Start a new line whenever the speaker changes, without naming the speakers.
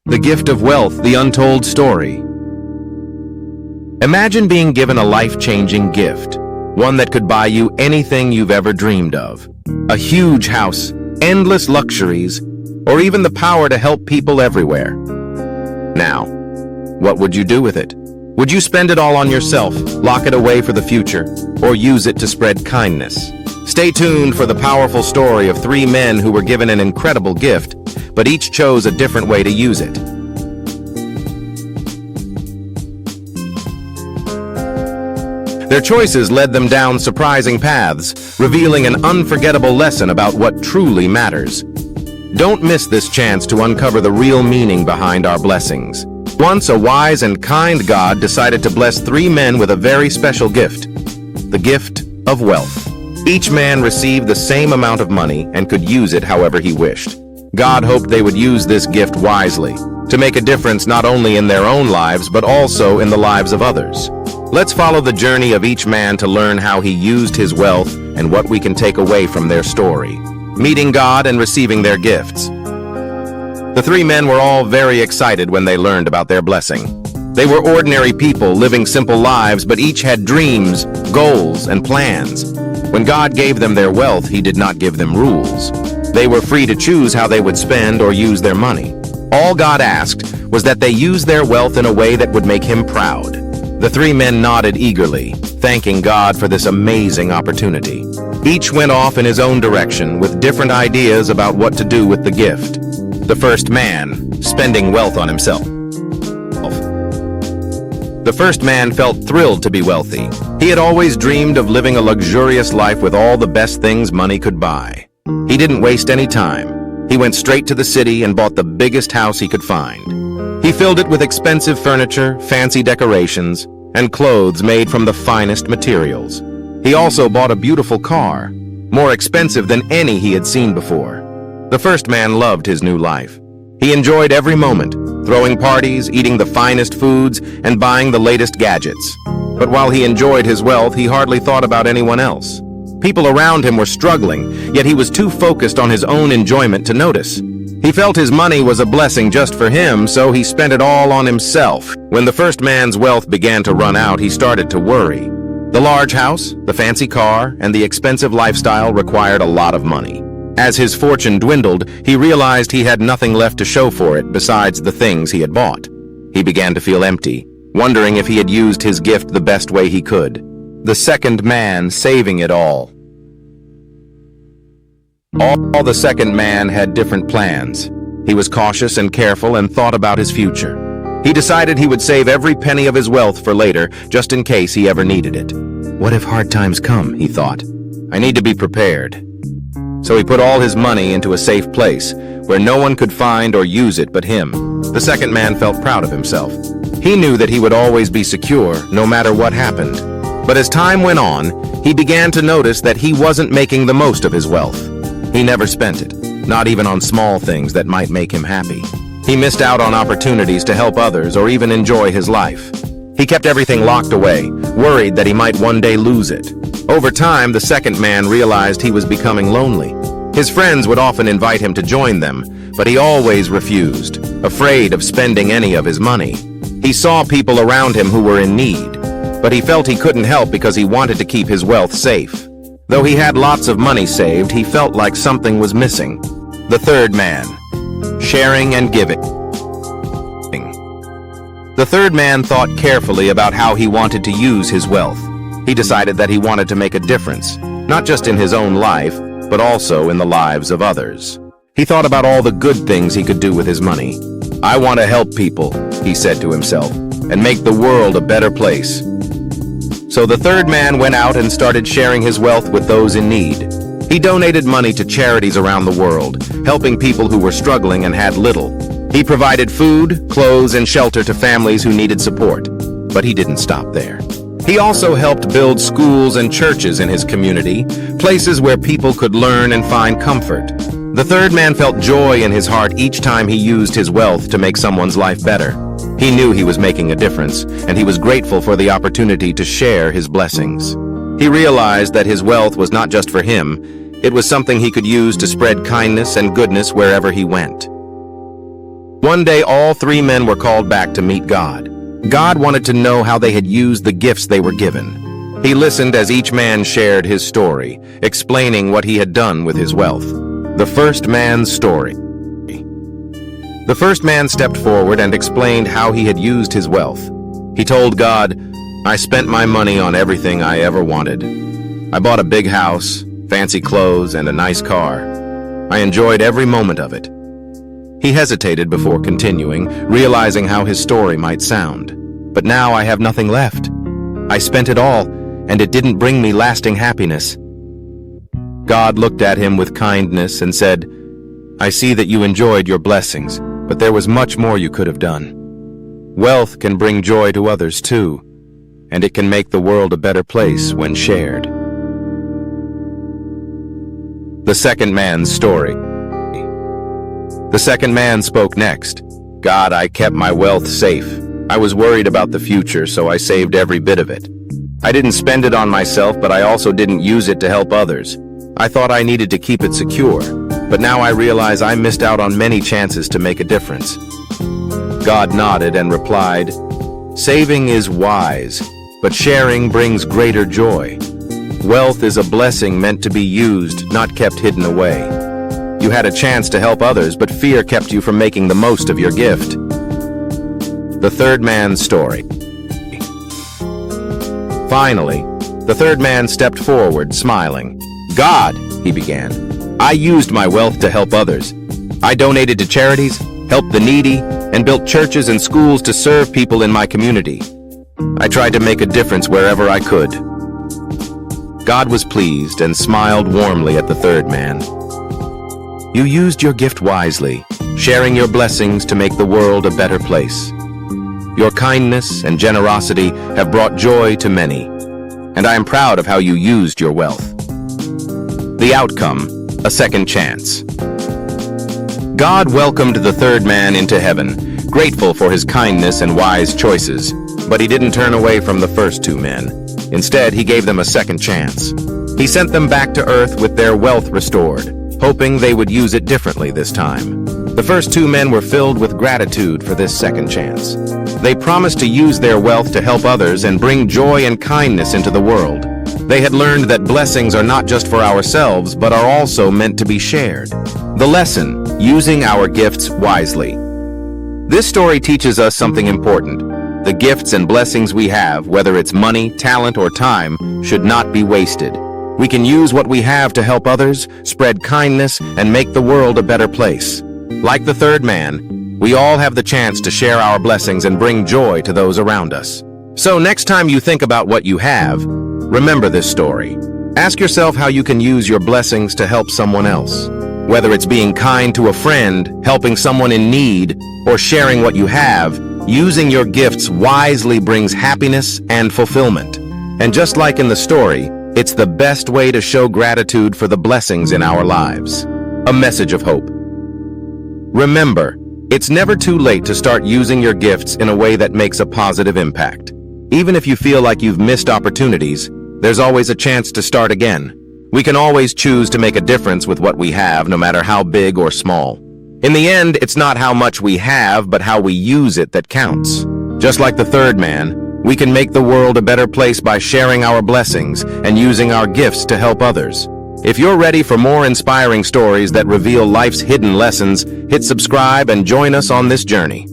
The gift of wealth, the untold story. Imagine being given a life-changing gift, one that could buy you anything you've ever dreamed of. A huge house, endless luxuries, or even the power to help people everywhere. Now, what would you do with it? Would you spend it all on yourself, lock it away for the future, or use it to spread kindness? Stay tuned for the powerful story of three men who were given an incredible gift, but each chose a different way to use it. Their choices led them down surprising paths, revealing an unforgettable lesson about what truly matters. Don't miss this chance to uncover the real meaning behind our blessings. Once a wise and kind God decided to bless three men with a very special gift, the gift of wealth. Each man received the same amount of money and could use it however he wished. God hoped they would use this gift wisely, to make a difference not only in their own lives but also in the lives of others. Let's follow the journey of each man to learn how he used his wealth and what we can take away from their story. Meeting God and receiving their gifts. The three men were all very excited when they learned about their blessing. They were ordinary people living simple lives, but each had dreams, goals, and plans. When God gave them their wealth, He did not give them rules. They were free to choose how they would spend or use their money. All God asked was that they use their wealth in a way that would make Him proud. The three men nodded eagerly, thanking God for this amazing opportunity. Each went off in his own direction with different ideas about what to do with the gift. The first man, spending wealth on himself. The first man felt thrilled to be wealthy. He had always dreamed of living a luxurious life with all the best things money could buy. He didn't waste any time. He went straight to the city and bought the biggest house he could find. He filled it with expensive furniture, fancy decorations, and clothes made from the finest materials. He also bought a beautiful car, more expensive than any he had seen before. The first man loved his new life. He enjoyed every moment, throwing parties, eating the finest foods, and buying the latest gadgets. But while he enjoyed his wealth, he hardly thought about anyone else. People around him were struggling, yet he was too focused on his own enjoyment to notice. He felt his money was a blessing just for him, so he spent it all on himself. When the first man's wealth began to run out, he started to worry. The large house, the fancy car, and the expensive lifestyle required a lot of money. As his fortune dwindled, he realized he had nothing left to show for it besides the things he had bought. He began to feel empty, wondering if he had used his gift the best way he could. The second man saving it all. All the second man had different plans. He was cautious and careful and thought about his future. He decided he would save every penny of his wealth for later, just in case he ever needed it. What if hard times come, he thought. I need to be prepared. So he put all his money into a safe place, where no one could find or use it but him. The second man felt proud of himself. He knew that he would always be secure, no matter what happened. But as time went on, he began to notice that he wasn't making the most of his wealth. He never spent it, not even on small things that might make him happy. He missed out on opportunities to help others or even enjoy his life. He kept everything locked away, worried that he might one day lose it. Over time, the second man realized he was becoming lonely. His friends would often invite him to join them, but he always refused, afraid of spending any of his money. He saw people around him who were in need, but he felt he couldn't help because he wanted to keep his wealth safe. Though he had lots of money saved, he felt like something was missing. The third man, sharing and giving. The third man thought carefully about how he wanted to use his wealth. He decided that he wanted to make a difference, not just in his own life, but also in the lives of others. He thought about all the good things he could do with his money. I want to help people, he said to himself, and make the world a better place. So the third man went out and started sharing his wealth with those in need. He donated money to charities around the world, helping people who were struggling and had little. He provided food, clothes, and shelter to families who needed support. But he didn't stop there. He also helped build schools and churches in his community, places where people could learn and find comfort. The third man felt joy in his heart each time he used his wealth to make someone's life better. He knew he was making a difference, and he was grateful for the opportunity to share his blessings. He realized that his wealth was not just for him, it was something he could use to spread kindness and goodness wherever he went. One day, all three men were called back to meet God. God wanted to know how they had used the gifts they were given. He listened as each man shared his story, explaining what he had done with his wealth. The first man's story. The first man stepped forward and explained how he had used his wealth. He told God, "I spent my money on everything I ever wanted. I bought a big house, fancy clothes, and a nice car. I enjoyed every moment of it." He hesitated before continuing, realizing how his story might sound. "But now I have nothing left. I spent it all, and it didn't bring me lasting happiness." God looked at him with kindness and said, "I see that you enjoyed your blessings, but there was much more you could have done. Wealth can bring joy to others too, and it can make the world a better place when shared." The second man's story. The second man spoke next. "God, I kept my wealth safe. I was worried about the future, so I saved every bit of it. I didn't spend it on myself, but I also didn't use it to help others. I thought I needed to keep it secure, but now I realize I missed out on many chances to make a difference." God nodded and replied, "Saving is wise, but sharing brings greater joy. Wealth is a blessing meant to be used, not kept hidden away. You had a chance to help others, but fear kept you from making the most of your gift." The third man's story. Finally, the third man stepped forward, smiling. "God," he began, "I used my wealth to help others. I donated to charities, helped the needy, and built churches and schools to serve people in my community. I tried to make a difference wherever I could." God was pleased and smiled warmly at the third man. "You used your gift wisely, sharing your blessings to make the world a better place. Your kindness and generosity have brought joy to many, and I am proud of how you used your wealth." The outcome, a second chance. God welcomed the third man into heaven, grateful for his kindness and wise choices, but he didn't turn away from the first two men. Instead, he gave them a second chance. He sent them back to earth with their wealth restored, hoping they would use it differently this time. The first two men were filled with gratitude for this second chance. They promised to use their wealth to help others and bring joy and kindness into the world. They had learned that blessings are not just for ourselves, but are also meant to be shared. The lesson, using our gifts wisely. This story teaches us something important. The gifts and blessings we have, whether it's money, talent, or time, should not be wasted. We can use what we have to help others, spread kindness, and make the world a better place. Like the third man, we all have the chance to share our blessings and bring joy to those around us. So next time you think about what you have, remember this story. Ask yourself how you can use your blessings to help someone else. Whether it's being kind to a friend, helping someone in need, or sharing what you have, using your gifts wisely brings happiness and fulfillment. And just like in the story, it's the best way to show gratitude for the blessings in our lives. A message of hope. Remember, it's never too late to start using your gifts in a way that makes a positive impact. Even if you feel like you've missed opportunities, there's always a chance to start again. We can always choose to make a difference with what we have, no matter how big or small. In the end, it's not how much we have, but how we use it that counts. Just like the third man, we can make the world a better place by sharing our blessings and using our gifts to help others. If you're ready for more inspiring stories that reveal life's hidden lessons, hit subscribe and join us on this journey.